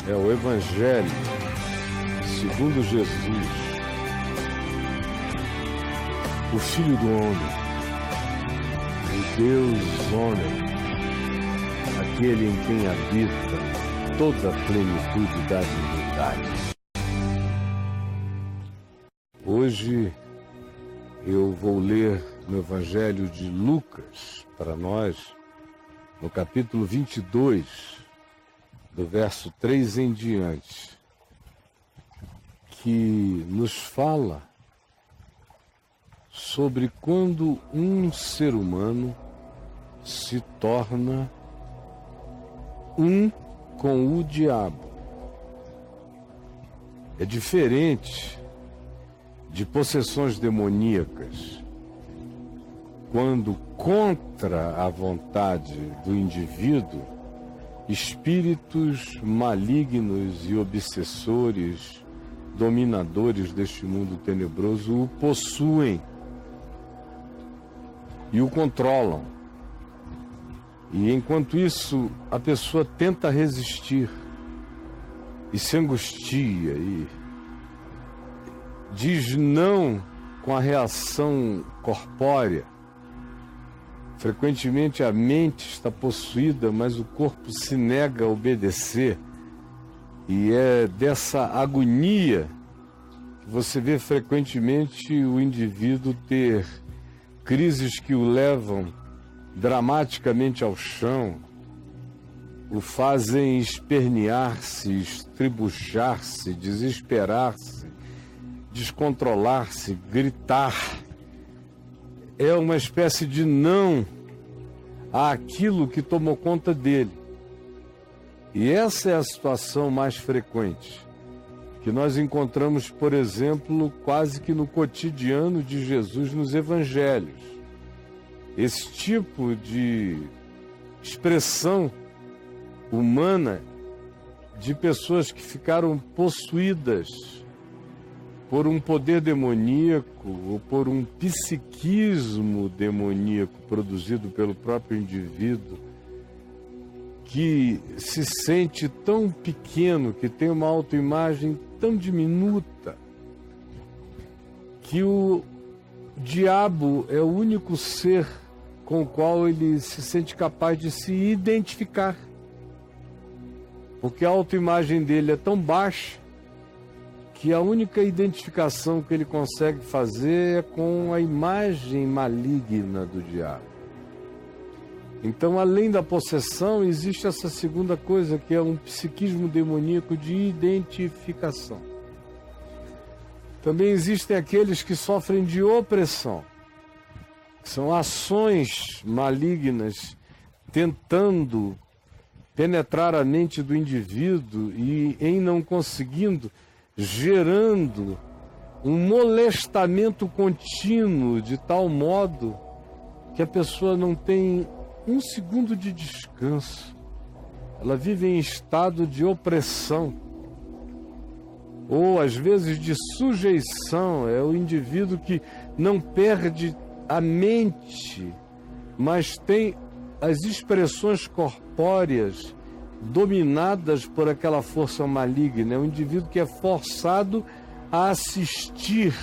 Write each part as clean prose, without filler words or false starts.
é o Evangelho segundo Jesus, o Filho do Homem, o Deus Homem, aquele em quem habita toda a plenitude da divindade. Hoje eu vou ler no Evangelho de Lucas para nós, no capítulo 22, do verso 3 em diante, que nos fala sobre quando um ser humano se torna um com o diabo. É diferente de possessões demoníacas, quando contra a vontade do indivíduo, espíritos malignos e obsessores, dominadores deste mundo tenebroso, o possuem e o controlam. E enquanto isso, a pessoa tenta resistir e se angustia e diz não com a reação corpórea. Frequentemente a mente está possuída, mas o corpo se nega a obedecer. E é dessa agonia que você vê frequentemente o indivíduo ter crises que o levam dramaticamente ao chão, o fazem espernear-se, estribuchar-se, desesperar-se, descontrolar-se, gritar. É uma espécie de não àquilo que tomou conta dele. E essa é a situação mais frequente, que nós encontramos, por exemplo, quase que no cotidiano de Jesus nos evangelhos. Esse tipo de expressão humana de pessoas que ficaram possuídas por um poder demoníaco ou por um psiquismo demoníaco produzido pelo próprio indivíduo, que se sente tão pequeno, que tem uma autoimagem tão diminuta, que o diabo é o único ser com o qual ele se sente capaz de se identificar. Porque a autoimagem dele é tão baixa que a única identificação que ele consegue fazer é com a imagem maligna do diabo. Então, além da possessão, existe essa segunda coisa, que é um psiquismo demoníaco de identificação. Também existem aqueles que sofrem de opressão, que são ações malignas tentando penetrar a mente do indivíduo e, em não conseguindo, gerando um molestamento contínuo de tal modo que a pessoa não tem um segundo de descanso. Ela vive em estado de opressão ou às vezes de sujeição. É o indivíduo que não perde a mente, mas tem as expressões corpóreas dominadas por aquela força maligna. É um indivíduo que é forçado a assistir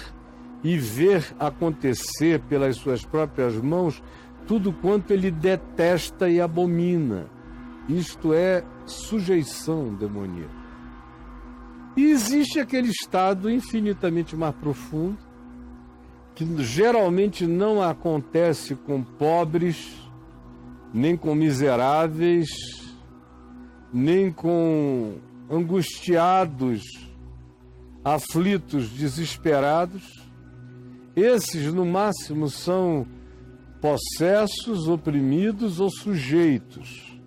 e ver acontecer pelas suas próprias mãos tudo quanto ele detesta e abomina. Isto é sujeição demoníaca. E existe aquele estado infinitamente mais profundo, que geralmente não acontece com pobres, nem com miseráveis, nem com angustiados, aflitos, desesperados. Esses, no máximo, são possessos, oprimidos ou sujeitos,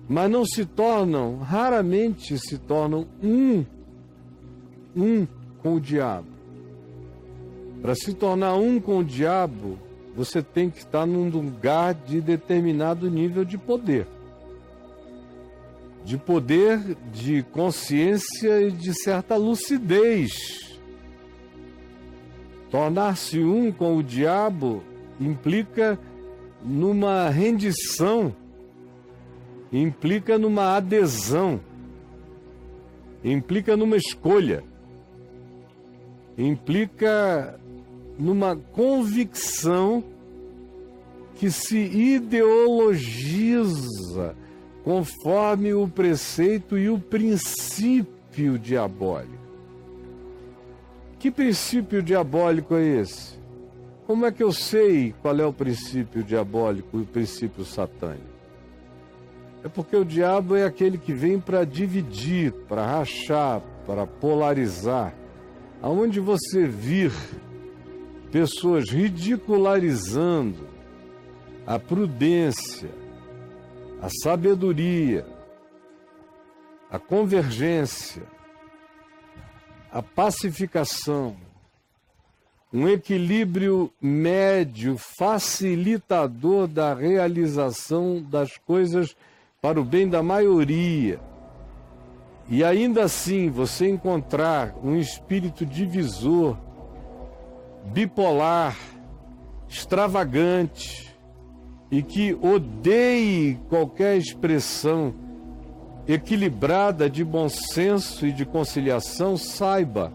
mas não se tornam, raramente se tornam um com o diabo. Para se tornar um com o diabo, você tem que estar num lugar de determinado nível de poder, de consciência e de certa lucidez. Tornar-se um com o diabo implica numa rendição, implica numa adesão. implica numa escolha, implica numa convicção que se ideologiza conforme o preceito e o princípio diabólico. Que princípio diabólico é esse? Como é que eu sei qual é o princípio diabólico e o princípio satânico? É porque o diabo é aquele que vem para dividir, para rachar, para polarizar. Aonde você vir pessoas ridicularizando a prudência, a sabedoria, a convergência, a pacificação, um equilíbrio médio, facilitador da realização das coisas para o bem da maioria. E ainda assim você encontrar um espírito divisor, bipolar, extravagante e que odeie qualquer expressão equilibrada de bom senso e de conciliação, saiba,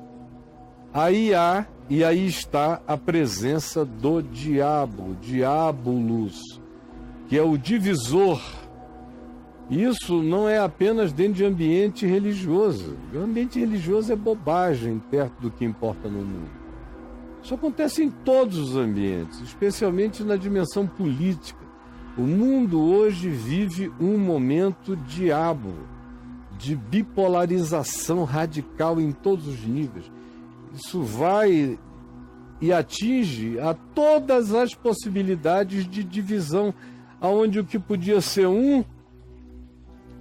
aí há e aí está a presença do diabo, diabolos, que é o divisor. Isso não é apenas dentro de ambiente religioso. O ambiente religioso é bobagem perto do que importa no mundo. Isso acontece em todos os ambientes, especialmente na dimensão política. O mundo hoje vive um momento diabo, de bipolarização radical em todos os níveis. Isso vai e atinge a todas as possibilidades de divisão, aonde o que podia ser um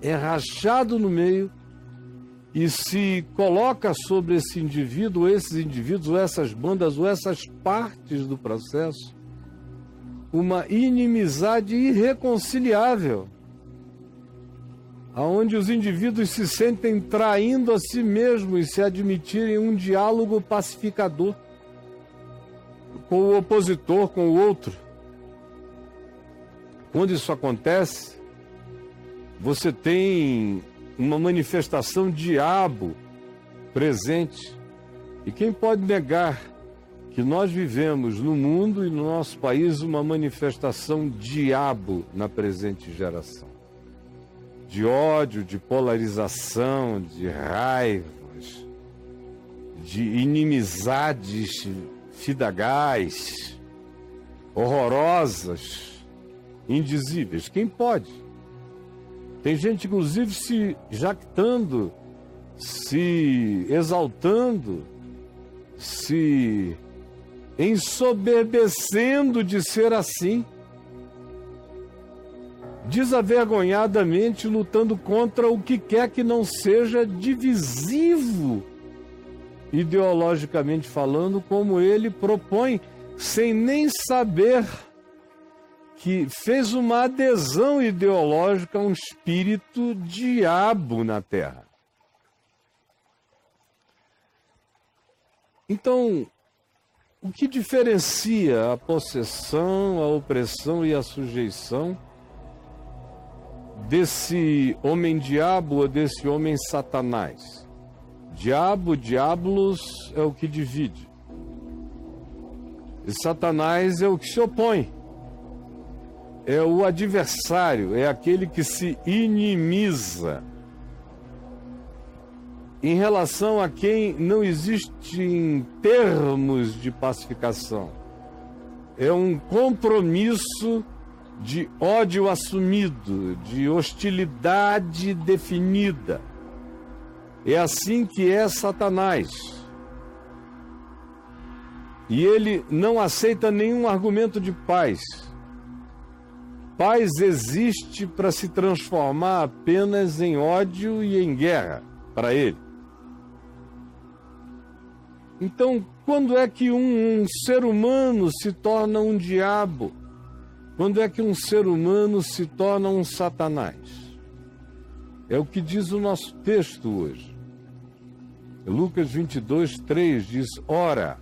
é rachado no meio e se coloca sobre esse indivíduo, esses indivíduos, ou essas bandas, ou essas partes do processo, uma inimizade irreconciliável, aonde os indivíduos se sentem traindo a si mesmos e se admitirem um diálogo pacificador com o opositor, com o outro. Quando isso acontece, você tem uma manifestação diabo presente. E quem pode negar que nós vivemos no mundo e no nosso país uma manifestação diabo na presente geração? De ódio, de polarização, de raivas, de inimizades fidagais, horrorosas, indizíveis. Quem pode? Tem gente, inclusive, se jactando, se exaltando, se ensoberbecendo de ser assim, desavergonhadamente lutando contra o que quer que não seja divisivo, ideologicamente falando, como ele propõe, sem nem saber que fez uma adesão ideológica a um espírito diabo na Terra. Então, o que diferencia a possessão, a opressão e a sujeição desse homem-diabo ou desse homem-satanás? Diabo, diabolos é o que divide. E Satanás é o que se opõe. É o adversário, é aquele que se inimiza. Em relação a quem não existem termos de pacificação. É um compromisso de ódio assumido, de hostilidade definida. É assim que é Satanás. E ele não aceita nenhum argumento de paz. Paz existe para se transformar apenas em ódio e em guerra para ele. Então, quando é que um ser humano se torna um diabo? Quando é que um ser humano se torna um Satanás? É o que diz o nosso texto hoje. Lucas 22, 3 diz: ora.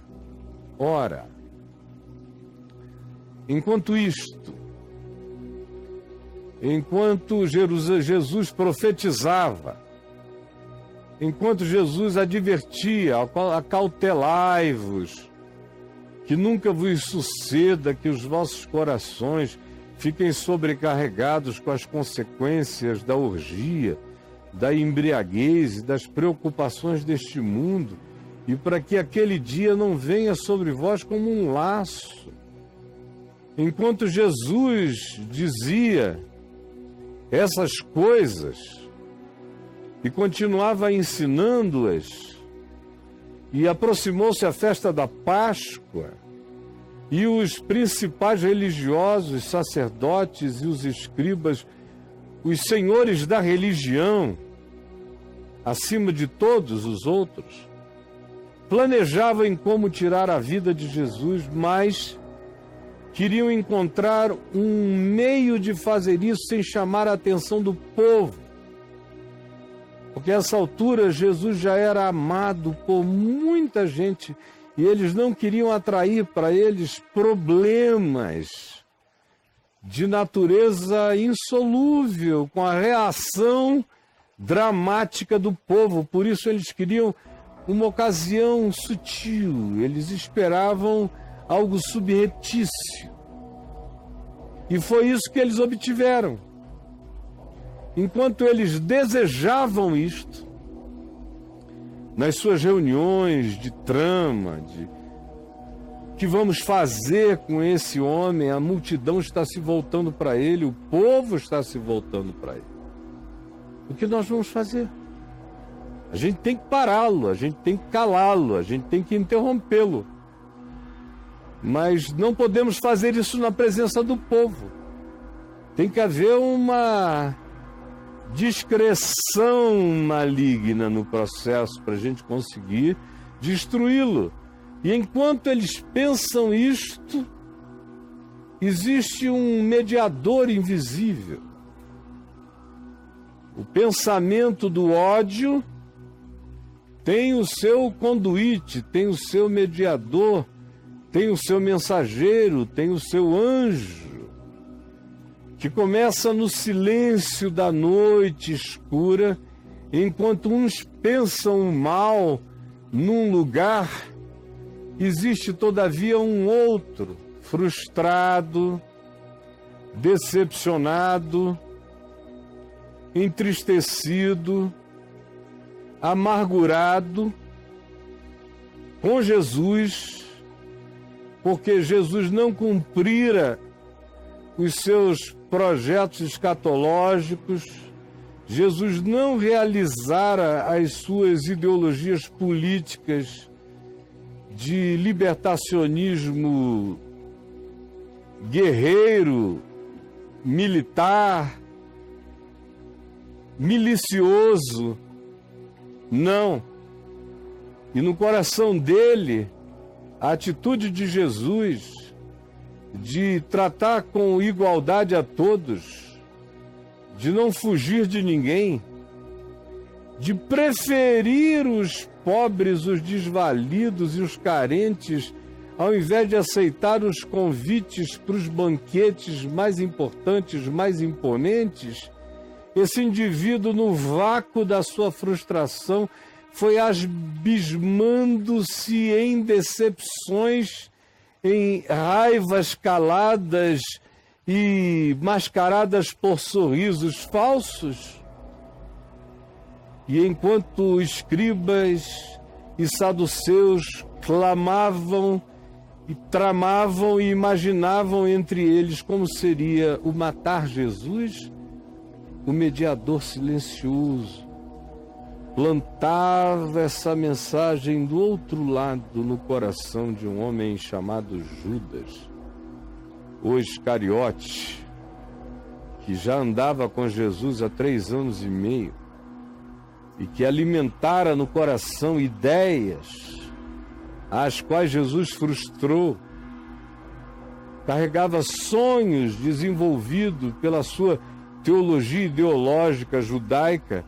Enquanto isto, enquanto Jesus profetizava enquanto Jesus advertia: acautelai-vos, que nunca vos suceda que os vossos corações fiquem sobrecarregados com as consequências da orgia, da embriaguez e das preocupações deste mundo, e para que aquele dia não venha sobre vós como um laço. Enquanto Jesus dizia essas coisas e continuava ensinando-as, e aproximou-se a festa da Páscoa, e os principais religiosos, sacerdotes e os escribas, os senhores da religião, acima de todos os outros, planejavam em como tirar a vida de Jesus, mas queriam encontrar um meio de fazer isso sem chamar a atenção do povo. Porque a essa altura Jesus já era amado por muita gente e eles não queriam atrair para eles problemas de natureza insolúvel com a reação dramática do povo. Por isso eles queriam uma ocasião sutil, eles esperavam algo subreptício. E foi isso que eles obtiveram. Enquanto eles desejavam isto, nas suas reuniões de trama, de que vamos fazer com esse homem, a multidão está se voltando para ele, o povo está se voltando para ele. O que nós vamos fazer? A gente tem que pará-lo, a gente tem que calá-lo, a gente tem que interrompê-lo. Mas não podemos fazer isso na presença do povo. Tem que haver uma discreção maligna no processo para a gente conseguir destruí-lo. E enquanto eles pensam isto, existe um mediador invisível. O pensamento do ódio tem o seu conduíte, tem o seu mediador, tem o seu mensageiro, tem o seu anjo, que começa no silêncio da noite escura, enquanto uns pensam o mal num lugar, existe todavia um outro, frustrado, decepcionado, entristecido, amargurado com Jesus, porque Jesus não cumprira os seus projetos escatológicos, Jesus não realizara as suas ideologias políticas de libertacionismo guerreiro, militar, milicioso. Não. E no coração dele, a atitude de Jesus de tratar com igualdade a todos, de não fugir de ninguém, de preferir os pobres, os desvalidos e os carentes, ao invés de aceitar os convites para os banquetes mais importantes, mais imponentes, esse indivíduo, no vácuo da sua frustração, foi abismando-se em decepções, em raivas caladas e mascaradas por sorrisos falsos. E enquanto escribas e saduceus clamavam e tramavam e imaginavam entre eles como seria o matar Jesus, o mediador silencioso plantava essa mensagem do outro lado no coração de um homem chamado Judas, o Iscariote, que já andava com Jesus há 3 anos e meio e que alimentara no coração ideias às quais Jesus frustrou, carregava sonhos desenvolvidos pela sua teologia ideológica judaica,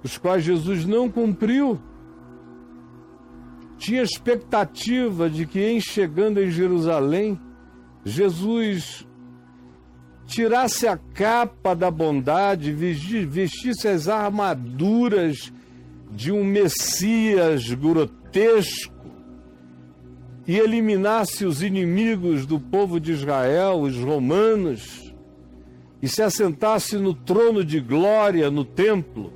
os quais Jesus não cumpriu. Tinha expectativa de que, em chegando em Jerusalém, Jesus tirasse a capa da bondade, vestisse as armaduras de um Messias grotesco e eliminasse os inimigos do povo de Israel, os romanos, e se assentasse no trono de glória no templo,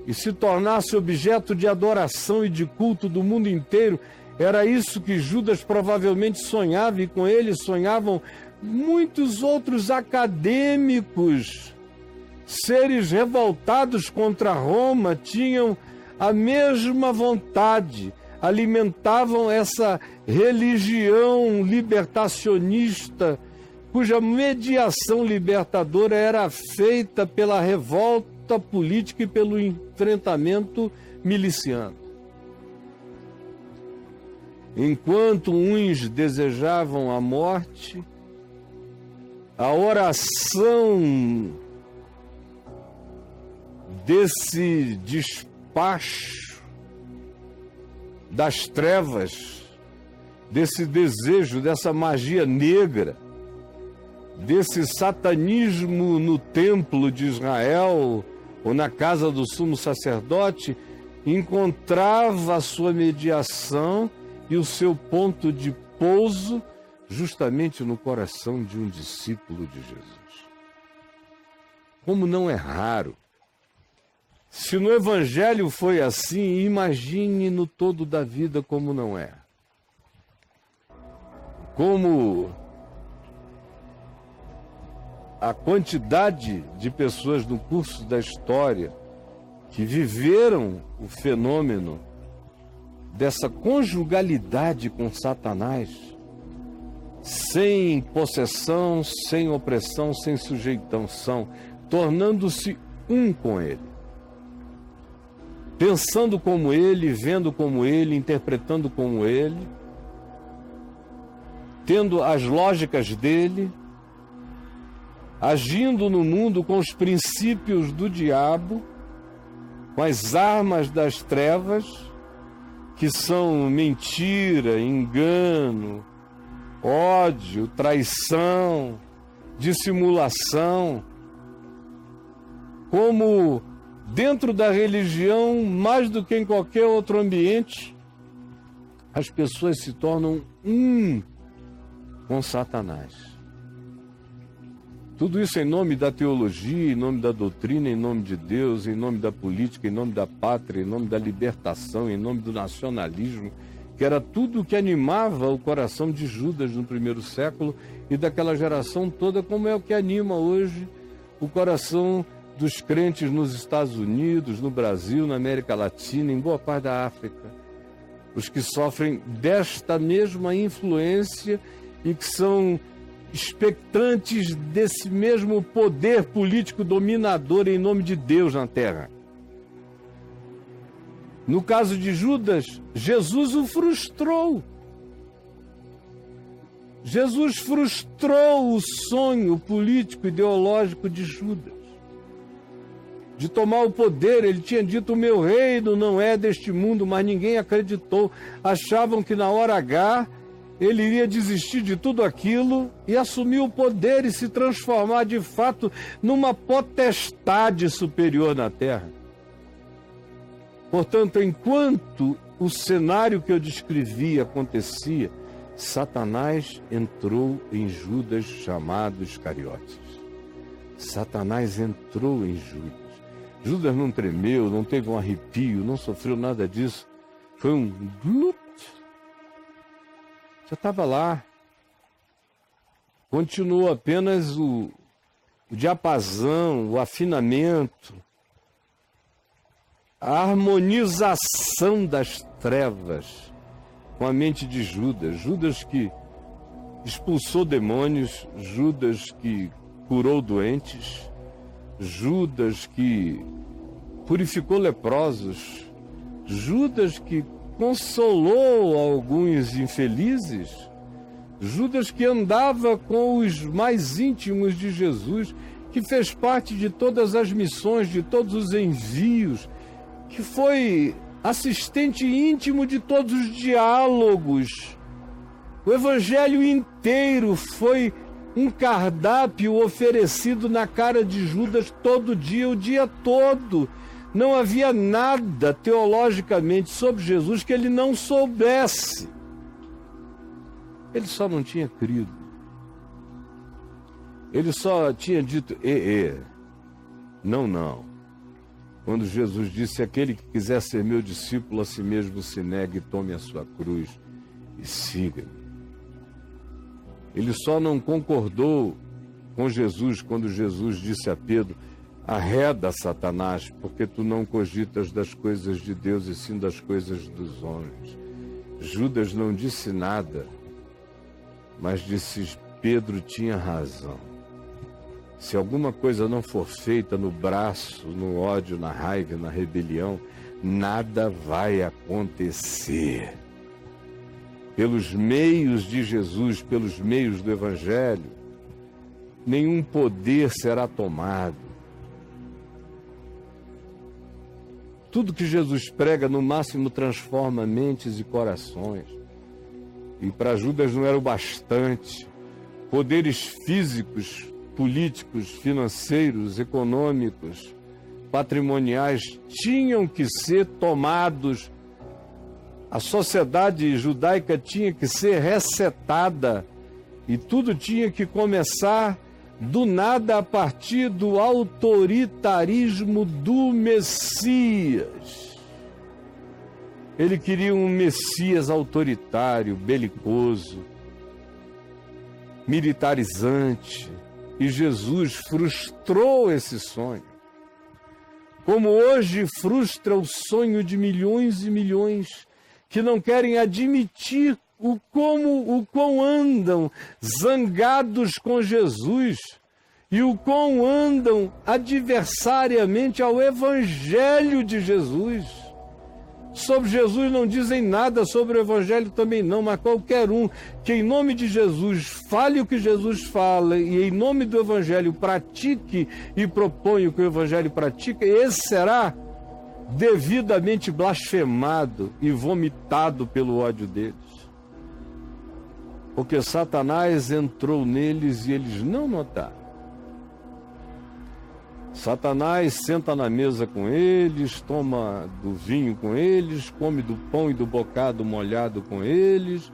e se tornasse objeto de adoração e de culto do mundo inteiro. Era isso que Judas provavelmente sonhava, e com ele sonhavam muitos outros acadêmicos. Seres revoltados contra Roma tinham a mesma vontade, alimentavam essa religião libertacionista, cuja mediação libertadora era feita pela revolta política e pelo enfrentamento miliciano. Enquanto uns desejavam a morte, a oração desse despacho das trevas, desse desejo, dessa magia negra, desse satanismo no templo de Israel ou na casa do sumo sacerdote, encontrava a sua mediação e o seu ponto de pouso justamente no coração de um discípulo de Jesus. Como não é raro. Se no Evangelho foi assim, imagine no todo da vida como não é. Como a quantidade de pessoas no curso da história que viveram o fenômeno dessa conjugalidade com Satanás, sem possessão, sem opressão, sem sujeição, tornando-se um com ele. Pensando como ele, vendo como ele, interpretando como ele, tendo as lógicas dele, agindo no mundo com os princípios do diabo, com as armas das trevas, que são mentira, engano, ódio, traição, dissimulação, como dentro da religião, mais do que em qualquer outro ambiente, as pessoas se tornam um com Satanás. Tudo isso em nome da teologia, em nome da doutrina, em nome de Deus, em nome da política, em nome da pátria, em nome da libertação, em nome do nacionalismo, que era tudo o que animava o coração de Judas no primeiro século e daquela geração toda, como é o que anima hoje o coração dos crentes nos Estados Unidos, no Brasil, na América Latina, em boa parte da África. Os que sofrem desta mesma influência e que são expectantes desse mesmo poder político dominador em nome de Deus na terra. No caso de Judas, Jesus o frustrou. Jesus frustrou o sonho político ideológico de Judas, de tomar o poder. Ele tinha dito: o meu reino não é deste mundo, mas ninguém acreditou. Achavam que na hora H ele iria desistir de tudo aquilo e assumir o poder e se transformar de fato numa potestade superior na terra. Portanto, enquanto o cenário que eu descrevi acontecia, Satanás entrou em Judas, chamado Iscariotes. Satanás entrou em Judas. Judas não tremeu, não teve um arrepio, não sofreu nada disso. Foi um glup. Já estava lá. Continuou apenas o diapasão, o afinamento, a harmonização das trevas com a mente de Judas. Judas que expulsou demônios, Judas que curou doentes, Judas que purificou leprosos, Judas que consolou alguns infelizes, Judas que andava com os mais íntimos de Jesus, que fez parte de todas as missões, de todos os envios, que foi assistente íntimo de todos os diálogos. O evangelho inteiro foi um cardápio oferecido na cara de Judas todo dia, o dia todo, Não havia nada teologicamente sobre Jesus que ele não soubesse. Ele só não tinha crido. Ele só tinha dito, não. Quando Jesus disse, aquele que quiser ser meu discípulo, a si mesmo se negue e tome a sua cruz e siga-me. Ele só não concordou com Jesus quando Jesus disse a Pedro, arreda, Satanás, porque tu não cogitas das coisas de Deus e sim das coisas dos homens. Judas não disse nada, mas disse, Pedro tinha razão. Se alguma coisa não for feita no braço, no ódio, na raiva, na rebelião, nada vai acontecer. Pelos meios de Jesus, pelos meios do Evangelho, nenhum poder será tomado. Tudo que Jesus prega, no máximo, transforma mentes e corações. E para Judas não era o bastante. Poderes físicos, políticos, financeiros, econômicos, patrimoniais, tinham que ser tomados. A sociedade judaica tinha que ser resetada e tudo tinha que começar do nada a partir do autoritarismo do Messias. Ele queria um Messias autoritário, belicoso, militarizante. E Jesus frustrou esse sonho. Como hoje frustra o sonho de milhões e milhões que não querem admitir o quão andam zangados com Jesus e o quão andam adversariamente ao Evangelho de Jesus. Sobre Jesus não dizem nada, sobre o Evangelho também não, mas qualquer um que em nome de Jesus fale o que Jesus fala e em nome do Evangelho pratique e proponha o que o Evangelho pratica, esse será devidamente blasfemado e vomitado pelo ódio deles. Porque Satanás entrou neles e eles não notaram. Satanás senta na mesa com eles, toma do vinho com eles, come do pão e do bocado molhado com eles.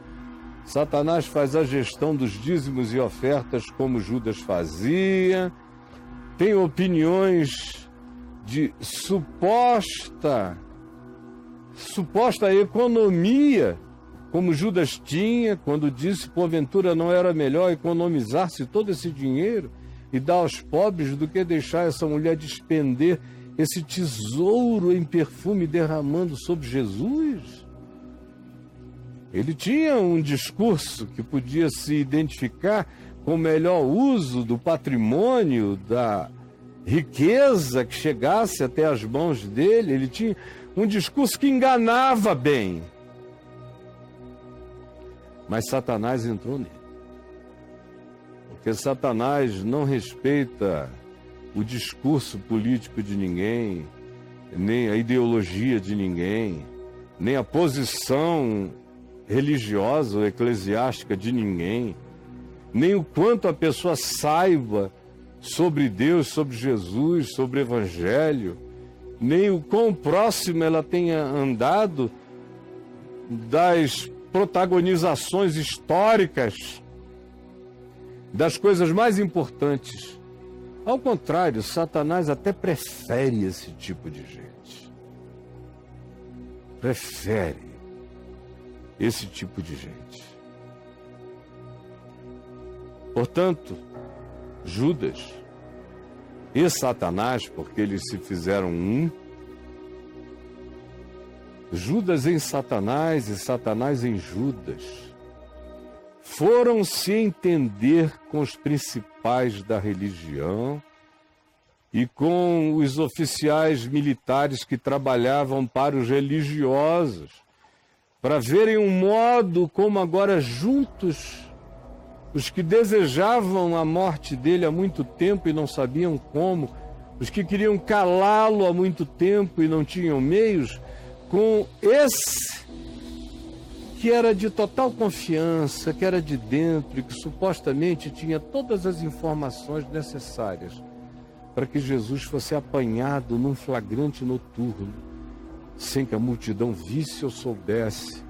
Satanás faz a gestão dos dízimos e ofertas como Judas fazia. Tem opiniões de suposta economia, como Judas tinha, quando disse, porventura não era melhor economizar-se todo esse dinheiro e dar aos pobres do que deixar essa mulher despender esse tesouro em perfume derramando sobre Jesus? Ele tinha um discurso que podia se identificar com o melhor uso do patrimônio, da riqueza que chegasse até as mãos dele. Ele tinha um discurso que enganava bem. Mas Satanás entrou nele. Porque Satanás não respeita o discurso político de ninguém, nem a ideologia de ninguém, nem a posição religiosa ou eclesiástica de ninguém, nem o quanto a pessoa saiba sobre Deus, sobre Jesus, sobre o Evangelho, nem o quão próximo ela tenha andado das protagonizações históricas, das coisas mais importantes. Ao contrário, Satanás até prefere esse tipo de gente. Prefere esse tipo de gente. Portanto, Judas e Satanás, porque eles se fizeram um, Judas em Satanás e Satanás em Judas, foram se entender com os principais da religião e com os oficiais militares que trabalhavam para os religiosos, para verem um modo como agora juntos, os que desejavam a morte dele há muito tempo e não sabiam como, os que queriam calá-lo há muito tempo e não tinham meios, com esse que era de total confiança, que era de dentro e que supostamente tinha todas as informações necessárias para que Jesus fosse apanhado num flagrante noturno, sem que a multidão visse ou soubesse,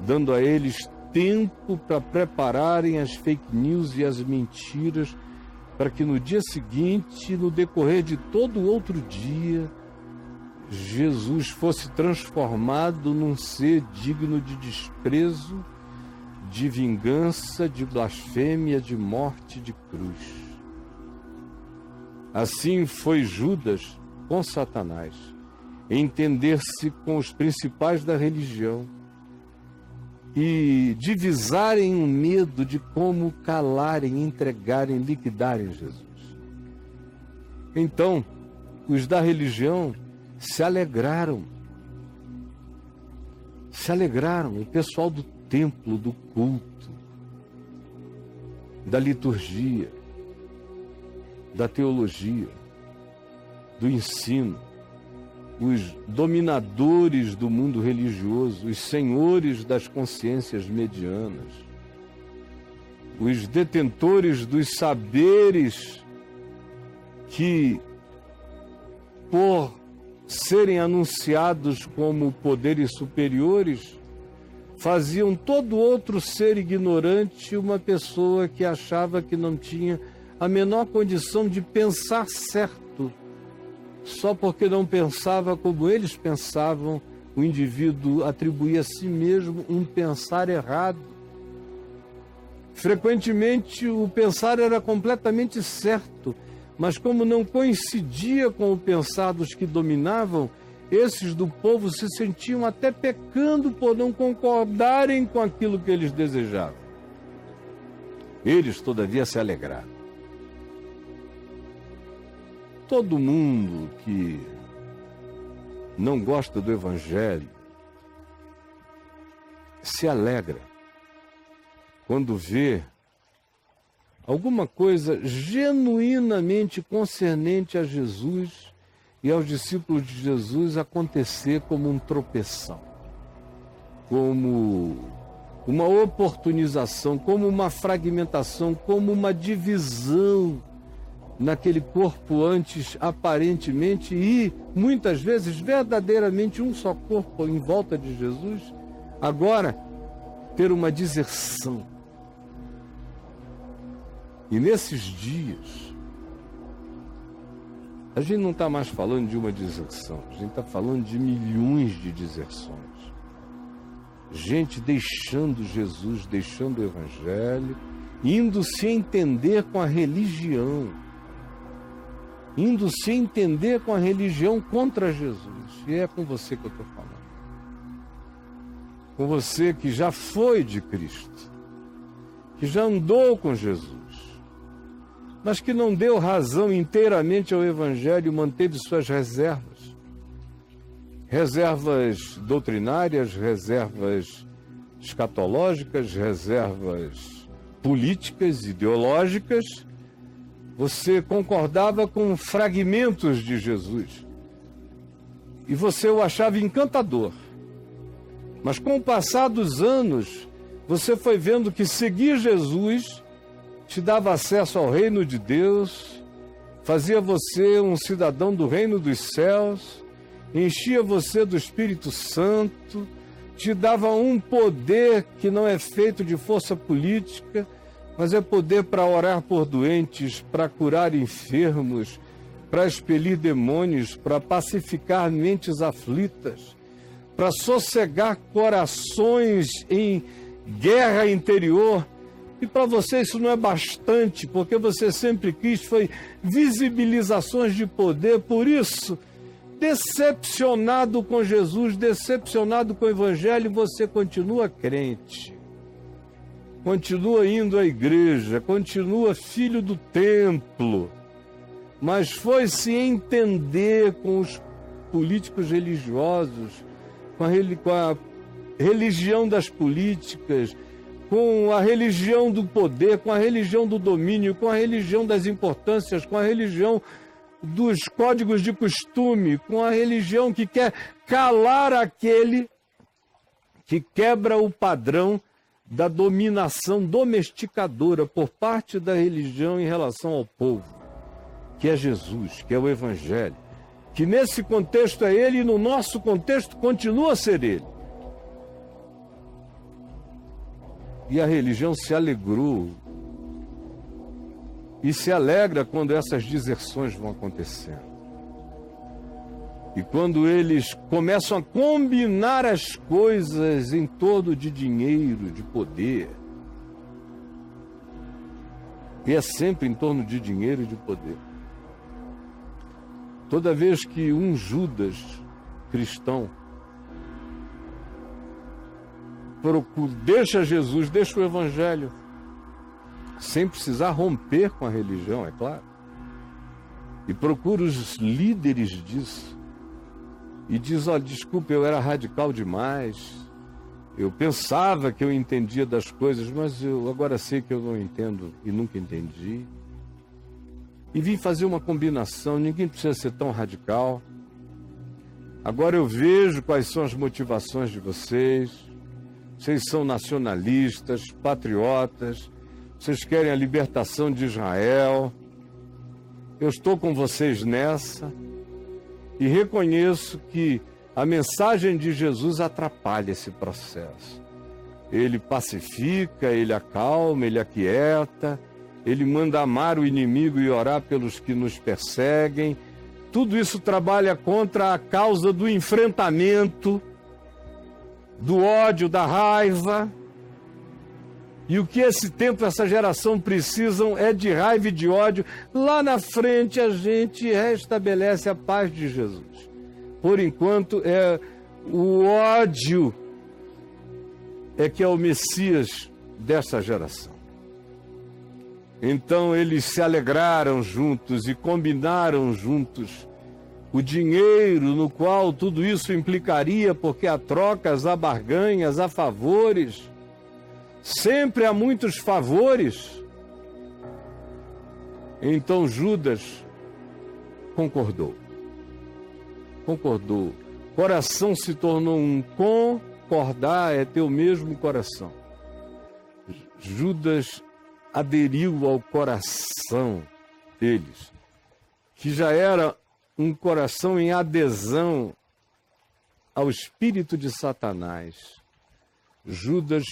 dando a eles tempo para prepararem as fake news e as mentiras, para que no dia seguinte, no decorrer de todo o outro dia, Jesus fosse transformado num ser digno de desprezo, de vingança, de blasfêmia, de morte, de cruz. Assim foi Judas com Satanás, entender-se com os principais da religião e divisarem o medo de como calarem, entregarem, liquidarem Jesus. Então, os da religião se alegraram, o pessoal do templo, do culto, da liturgia, da teologia, do ensino, os dominadores do mundo religioso, os senhores das consciências medianas, os detentores dos saberes que, por serem anunciados como poderes superiores, faziam todo outro ser ignorante uma pessoa que achava que não tinha a menor condição de pensar certo. Só porque não pensava como eles pensavam, o indivíduo atribuía a si mesmo um pensar errado. Frequentemente, o pensar era completamente certo, mas como não coincidia com o pensar dos que dominavam, esses do povo se sentiam até pecando por não concordarem com aquilo que eles desejavam. Eles, todavia, se alegraram. Todo mundo que não gosta do Evangelho se alegra quando vê alguma coisa genuinamente concernente a Jesus e aos discípulos de Jesus acontecer como um tropeção, como uma oportunização, como uma fragmentação, como uma divisão naquele corpo antes aparentemente e muitas vezes verdadeiramente um só corpo em volta de Jesus, agora ter uma deserção. E nesses dias, a gente não está mais falando de uma deserção, a gente está falando de milhões de deserções. Gente deixando Jesus, deixando o Evangelho, indo se entender com a religião, indo se entender com a religião contra Jesus. E é com você que eu estou falando. Com você que já foi de Cristo, que já andou com Jesus, mas que não deu razão inteiramente ao Evangelho, manteve suas reservas. Reservas doutrinárias, reservas escatológicas, reservas políticas, ideológicas. Você concordava com fragmentos de Jesus e você o achava encantador. Mas com o passar dos anos, você foi vendo que seguir Jesus te dava acesso ao reino de Deus, fazia você um cidadão do reino dos céus, enchia você do Espírito Santo, te dava um poder que não é feito de força política, mas é poder para orar por doentes, para curar enfermos, para expelir demônios, para pacificar mentes aflitas, para sossegar corações em guerra interior. E para você isso não é bastante, porque você sempre quis foi visibilizações de poder. Por isso, decepcionado com Jesus, decepcionado com o Evangelho, você continua crente. Continua indo à igreja, continua filho do templo, mas foi se entender com os políticos religiosos, com a religião das políticas, com a religião do poder, com a religião do domínio, com a religião das importâncias, com a religião dos códigos de costume, com a religião que quer calar aquele que quebra o padrão da dominação domesticadora por parte da religião em relação ao povo. que é Jesus, que é o Evangelho, que nesse contexto é Ele e no nosso contexto continua a ser Ele. E a religião se alegrou e se alegra quando essas deserções vão acontecendo. E quando eles começam a combinar as coisas em torno de dinheiro, de poder. E é sempre em torno de dinheiro e de poder. Toda vez que um Judas cristão deixa Jesus, deixa o Evangelho, sem precisar romper com a religião, é claro, e procura os líderes disso, e diz: olha, desculpa, eu era radical demais, eu pensava que eu entendia das coisas, mas eu agora sei que eu não entendo e nunca entendi. E vim fazer uma combinação, ninguém precisa ser tão radical. Agora eu vejo quais são as motivações de vocês. Vocês são nacionalistas, patriotas, vocês querem a libertação de Israel. Eu estou com vocês nessa e reconheço que a mensagem de Jesus atrapalha esse processo. Ele pacifica, ele acalma, ele aquieta, ele manda amar o inimigo e orar pelos que nos perseguem. Tudo isso trabalha contra a causa do enfrentamento, do ódio, da raiva. E o que esse tempo, essa geração precisam é de raiva e de ódio. Lá na frente a gente restabelece a paz de Jesus. Por enquanto é o ódio que é o Messias dessa geração. Então eles se alegraram juntos e combinaram juntos o dinheiro no qual tudo isso implicaria, porque há trocas, há barganhas, há favores. Sempre há muitos favores. Então Judas concordou. Concordou. Coração se tornou um. Concordar é ter o mesmo coração. Judas aderiu ao coração deles, que já era um coração em adesão ao espírito de Satanás. Judas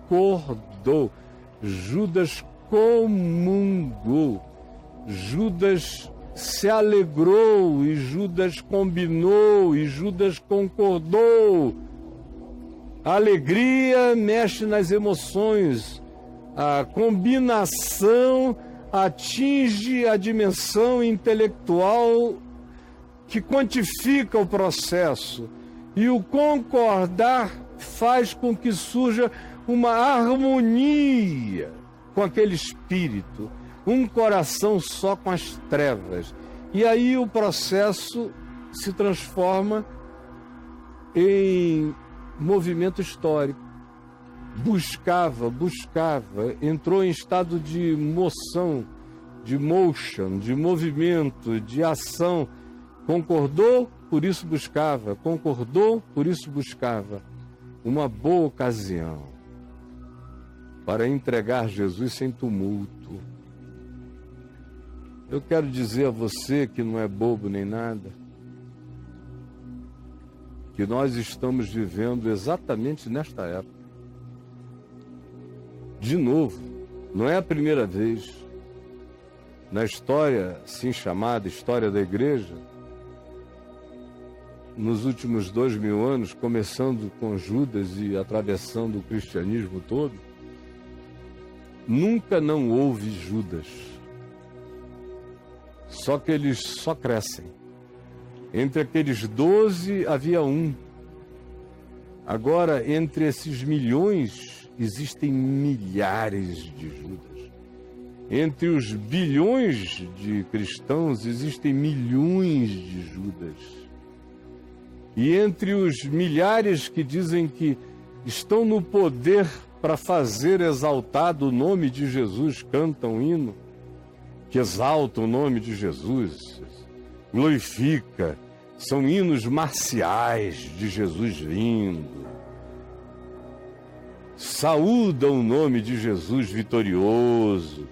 concordou, Judas comungou, Judas se alegrou, e Judas combinou, e Judas concordou. A alegria mexe nas emoções, a combinação atinge a dimensão intelectual que quantifica o processo, e o concordar faz com que surja uma harmonia com aquele espírito, um coração só com as trevas. E aí o processo se transforma em movimento histórico. Buscava, entrou em estado de moção, de motion, de movimento, de ação. Concordou, por isso buscava. Concordou, por isso buscava. Uma boa ocasião para entregar Jesus sem tumulto. Eu quero dizer a você que não é bobo nem nada, que nós estamos vivendo exatamente nesta época. De novo, não é a primeira vez na história, assim chamada história da igreja, nos últimos 2000 anos, começando com Judas e atravessando o cristianismo todo, nunca não houve Judas. Só que eles só crescem. Entre aqueles 12 havia um. Agora, entre esses milhões, existem milhares de Judas. Entre os bilhões de cristãos, existem milhões de Judas. E entre os milhares que dizem que estão no poder para fazer exaltado o nome de Jesus, cantam hino, que exalta o nome de Jesus, glorifica, são hinos marciais de Jesus vindo, saúdam o nome de Jesus vitorioso,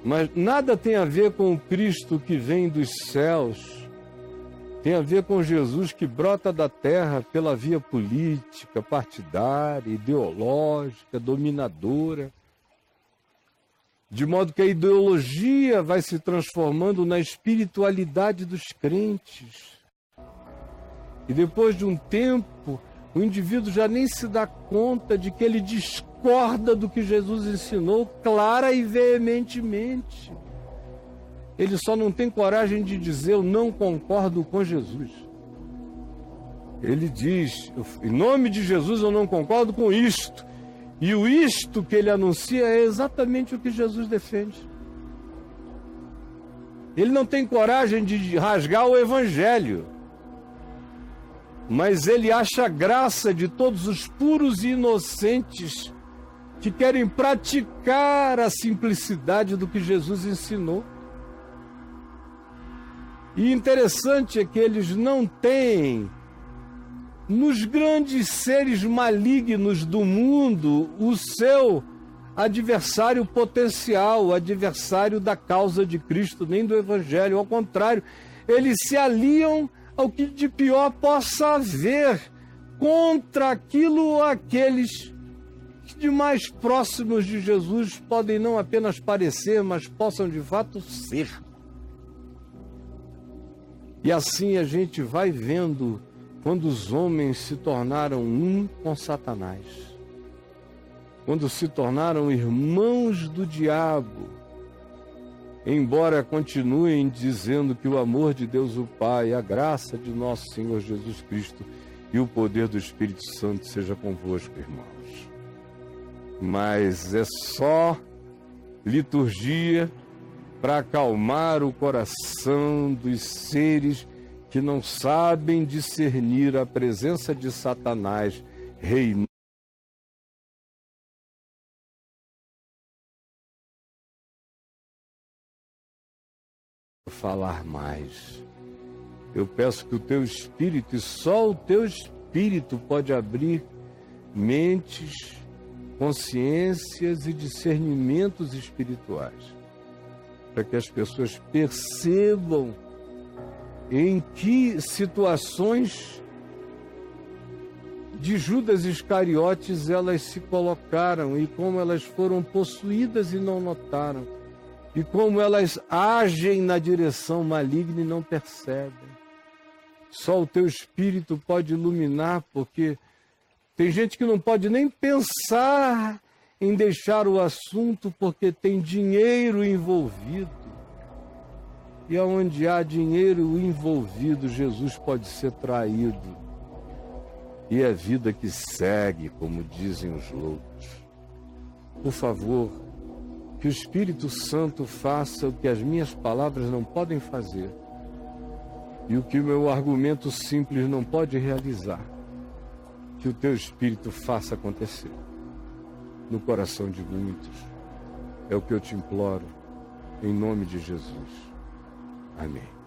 Mas nada tem a ver com o Cristo que vem dos céus. Tem a ver com Jesus que brota da terra pela via política, partidária, ideológica, dominadora. De modo que a ideologia vai se transformando na espiritualidade dos crentes. E depois de um tempo, o indivíduo já nem se dá conta de que ele discorda do que Jesus ensinou clara e veementemente. Ele só não tem coragem de dizer: eu não concordo com Jesus. Ele diz: em nome de Jesus eu não concordo com isto. E o isto que ele anuncia é exatamente o que Jesus defende. Ele não tem coragem de rasgar o evangelho, mas ele acha graça de todos os puros e inocentes que querem praticar a simplicidade do que Jesus ensinou. E interessante é que eles não têm, nos grandes seres malignos do mundo, o seu adversário potencial, o adversário da causa de Cristo, nem do Evangelho. Ao contrário, eles se aliam ao que de pior possa haver contra aquilo ou aqueles que de mais próximos de Jesus podem não apenas parecer, mas possam de fato ser. E assim a gente vai vendo quando os homens se tornaram um com Satanás, quando se tornaram irmãos do diabo, embora continuem dizendo que o amor de Deus o Pai, a graça de nosso Senhor Jesus Cristo e o poder do Espírito Santo seja convosco, irmãos. Mas é só liturgia para acalmar o coração dos seres que não sabem discernir a presença de Satanás reinando. Falar mais. Eu peço que o teu Espírito, e só o teu Espírito pode abrir mentes, consciências e discernimentos espirituais, para que as pessoas percebam em que situações de Judas Iscariotes elas se colocaram e como elas foram possuídas e não notaram, e como elas agem na direção maligna e não percebem. Só o teu Espírito pode iluminar, porque tem gente que não pode nem pensar em deixar o assunto porque tem dinheiro envolvido. E onde há dinheiro envolvido, Jesus pode ser traído. E é vida que segue, como dizem os loucos. Por favor, que o Espírito Santo faça o que as minhas palavras não podem fazer e o que o meu argumento simples não pode realizar. Que o teu Espírito faça acontecer no coração de muitos. É o que eu te imploro, em nome de Jesus. Amém.